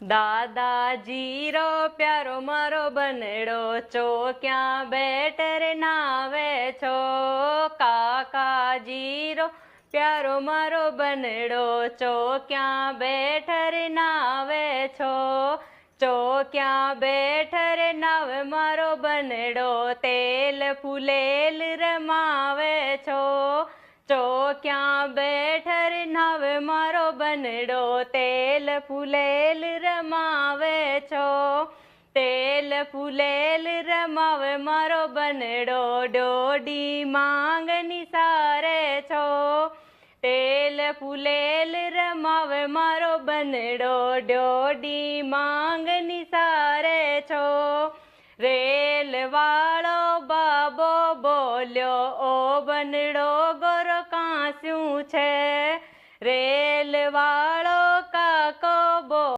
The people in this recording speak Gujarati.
દાદાજી રો પ્યારો મારો બનડો ચોક્યાં બેઠ રે નાવે છો. કાકાજી રો પ્યારો મારો બનડો ચોક્યાં બેઠ રે નાવે છો. ચોક્યાં બેઠ રે નાવે મારો બનડો તેલ ફૂલેલ રમાવે છો. ચોક્યાં બેઠ રે નાવે મારો બનડો તેલ ફૂલેલ રમાવે છો. તેલ ફૂલેલ રમાવે મારો બનડો ડોડી માંગ નિસારે છો. તેલ ફૂલેલ રમાવે મારો બનડો ડોડી માંગ નિસારે છો. રેલ વાળો બાબો બોલ્યો ઓ બનડો ગોરો કાંસ્યું છે. રેલ વાળો કાકો